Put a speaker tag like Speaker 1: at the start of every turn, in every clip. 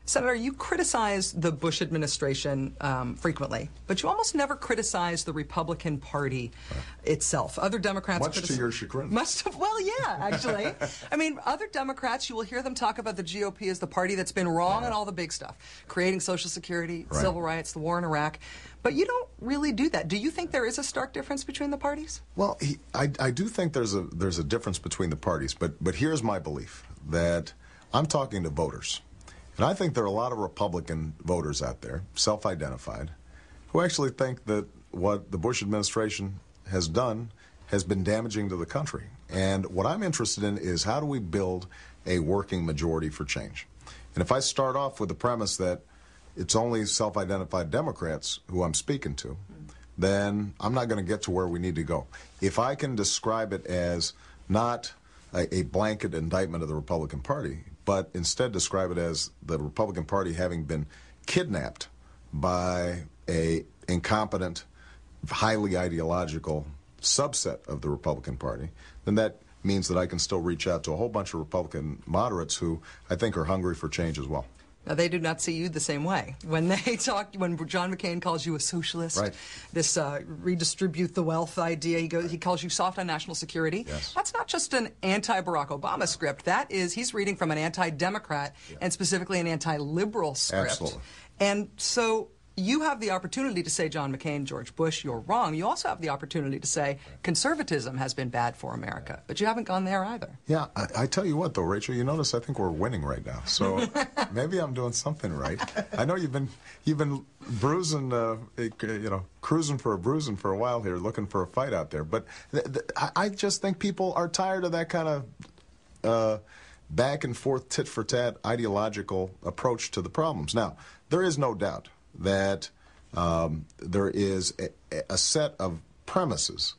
Speaker 1: Senator, you criticize the Bush administration frequently, but you almost never criticize the Republican Party itself. Other Democrats...
Speaker 2: Much to your chagrin.
Speaker 1: Well, yeah, actually. I mean, other Democrats, you will hear them talk about the GOP as the party that's been wrong on all the big stuff, creating Social Security, civil rights, the war in Iraq. But you don't really do that. Do you think there is a stark difference between the parties?
Speaker 2: Well, I do think there's a difference between the parties, but here's my belief, that I'm talking to voters. And I think there are a lot of Republican voters out there, self-identified, who actually think that what the Bush administration has done has been damaging to the country. And what I'm interested in is, how do we build a working majority for change? And if I start off with the premise that it's only self-identified Democrats who I'm speaking to, then I'm not going to get to where we need to go. If I can describe it as not a blanket indictment of the Republican Party, but instead describe it as the Republican Party having been kidnapped by a incompetent, highly ideological subset of the Republican Party, then that means that I can still reach out to a whole bunch of Republican moderates who I think are hungry for change as well.
Speaker 1: Now, they do not see you the same way. When they talk, when John McCain calls you a socialist, this redistribute the wealth idea, he calls you soft on national security.
Speaker 2: Yes.
Speaker 1: That's not just an anti-Barack Obama script. That is, he's reading from an anti-Democrat and specifically an anti-liberal script.
Speaker 2: Absolutely.
Speaker 1: And so you have the opportunity to say, John McCain, George Bush, you're wrong. You also have the opportunity to say conservatism has been bad for America. But you haven't gone there either.
Speaker 2: Yeah, I tell you what, though, Rachel, you notice I think we're winning right now. So maybe I'm doing something right. I know you've been bruising, cruising for a bruising for a while here, looking for a fight out there. But I just think people are tired of that kind of back and forth, tit for tat ideological approach to the problems. Now, there is no doubt that there is a set of premises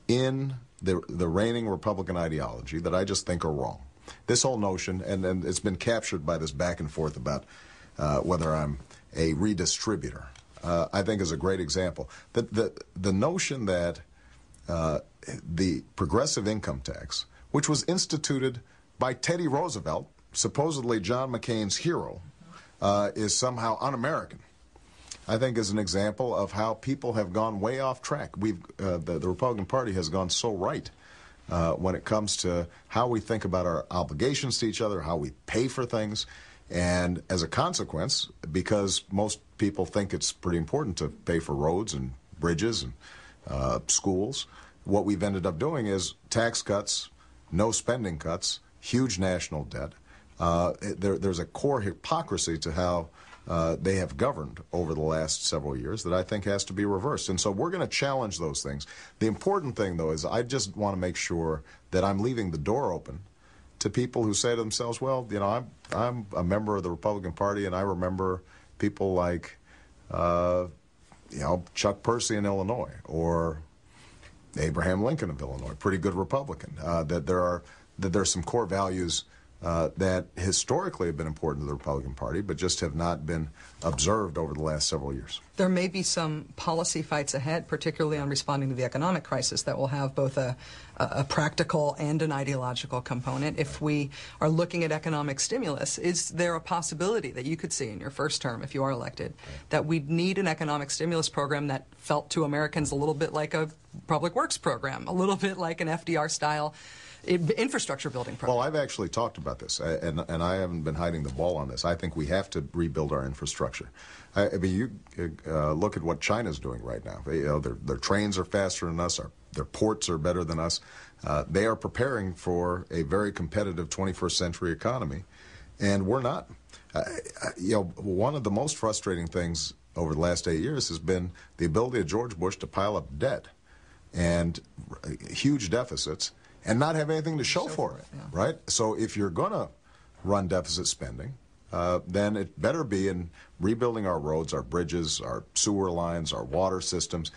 Speaker 2: in the reigning Republican ideology that I just think are wrong. This whole notion, and it's been captured by this back and forth about whether I'm a redistributor, I think is a great example. The notion that the progressive income tax, which was instituted by Teddy Roosevelt, supposedly John McCain's hero, is somehow un-American, I think is an example of how people have gone way off track. The Republican Party has gone so right when it comes to how we think about our obligations to each other, how we pay for things. And as a consequence, because most people think it's pretty important to pay for roads and bridges and schools, what we've ended up doing is tax cuts, no spending cuts, huge national debt. There's a core hypocrisy to how they have governed over the last several years that I think has to be reversed. And so we're going to challenge those things. The important thing, though, is I just want to make sure that I'm leaving the door open to people who say to themselves, well, you know, I'm a member of the Republican Party, and I remember people like, Chuck Percy in Illinois, or Abraham Lincoln of Illinois, pretty good Republican, that there's some core values that historically have been important to the Republican Party, but just have not been observed over the last several years.
Speaker 1: There may be some policy fights ahead, particularly on responding to the economic crisis, that will have both a practical and an ideological component. If we are looking at economic stimulus, is there a possibility that you could see in your first term, if you are elected, that we need an economic stimulus program that felt to Americans a little bit like a public works program, a little bit like an FDR-style infrastructure building program?
Speaker 2: Well, I've actually talked about this, and I haven't been hiding the ball on this. I think we have to rebuild our infrastructure. I mean, you look at what China's doing right now. Their trains are faster than us. Their ports are better than us. They are preparing for a very competitive 21st century economy, and we're not. One of the most frustrating things over the last 8 years has been the ability of George Bush to pile up debt and huge deficits and not have anything to show for it, right? So if you're going to run deficit spending, then it better be in rebuilding our roads, our bridges, our sewer lines, our water systems,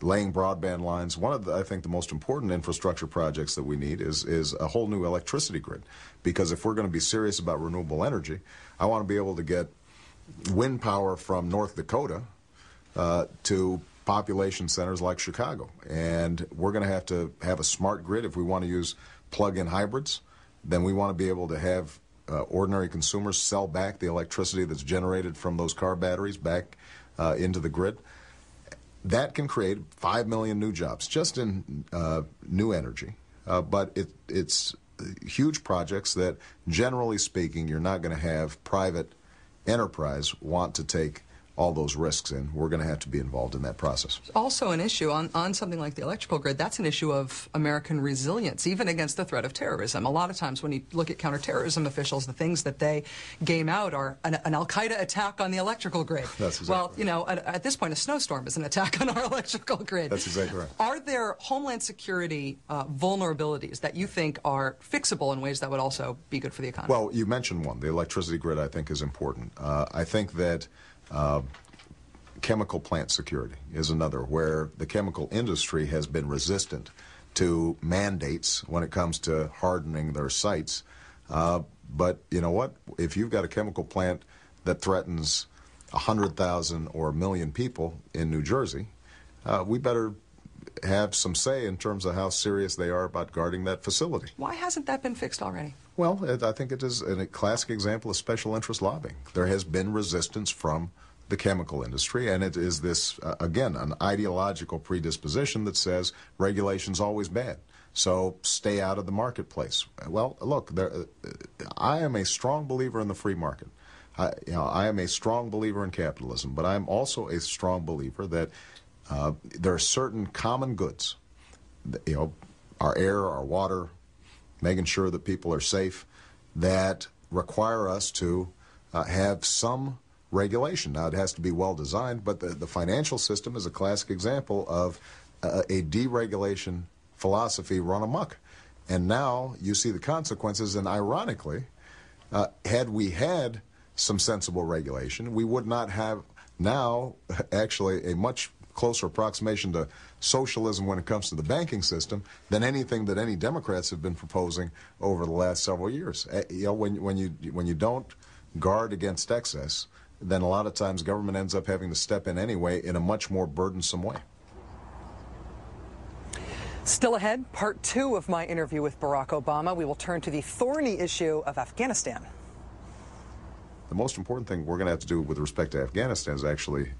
Speaker 2: laying broadband lines. One of I think the most important infrastructure projects that we need is a whole new electricity grid. Because if we're going to be serious about renewable energy, I want to be able to get wind power from North Dakota to population centers like Chicago. And we're going to have a smart grid. If we want to use plug-in hybrids, then we want to be able to have ordinary consumers sell back the electricity that's generated from those car batteries back into the grid. That can create 5 million new jobs just in new energy. But it's huge projects that, generally speaking, you're not going to have private enterprise want to take all those risks in. We're going to have to be involved in that process.
Speaker 1: Also an issue on something like the electrical grid, that's an issue of American resilience, even against the threat of terrorism. A lot of times when you look at counterterrorism officials, the things that they game out are an Al-Qaeda attack on the electrical grid.
Speaker 2: That's exactly
Speaker 1: well,
Speaker 2: right.
Speaker 1: You know, at this point, a snowstorm is an attack on our electrical grid.
Speaker 2: That's exactly right.
Speaker 1: Are there Homeland Security vulnerabilities that you think are fixable in ways that would also be good for the economy?
Speaker 2: Well, you mentioned one. The electricity grid, I think, is important. I think that chemical plant security is another, where the chemical industry has been resistant to mandates when it comes to hardening their sites. But you know what? If you've got a chemical plant that threatens 100,000 or 1 million people in New Jersey, we better have some say in terms of how serious they are about guarding that facility.
Speaker 1: Why hasn't that been fixed already?
Speaker 2: Well, I think it is a classic example of special interest lobbying. There has been resistance from the chemical industry, and it is this, again, an ideological predisposition that says regulation's always bad, so stay out of the marketplace. Well, look, I am a strong believer in the free market. I am a strong believer in capitalism, but I'm also a strong believer that there are certain common goods, our air, our water, making sure that people are safe, that require us to have some regulation. Now, it has to be well designed, but the financial system is a classic example of a deregulation philosophy run amok. And now you see the consequences, and ironically, had we had some sensible regulation, we would not have now actually a much closer approximation to socialism when it comes to the banking system than anything that any Democrats have been proposing over the last several years. When you don't guard against excess, then a lot of times government ends up having to step in anyway in a much more burdensome way.
Speaker 1: Still ahead, part 2 of my interview with Barack Obama. We will turn to the thorny issue of Afghanistan.
Speaker 2: The most important thing we're going to have to do with respect to Afghanistan is actually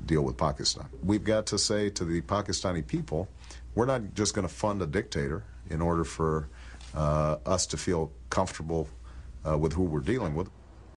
Speaker 2: deal with Pakistan. We've got to say to the Pakistani people, we're not just going to fund a dictator in order for us to feel comfortable with who we're dealing with.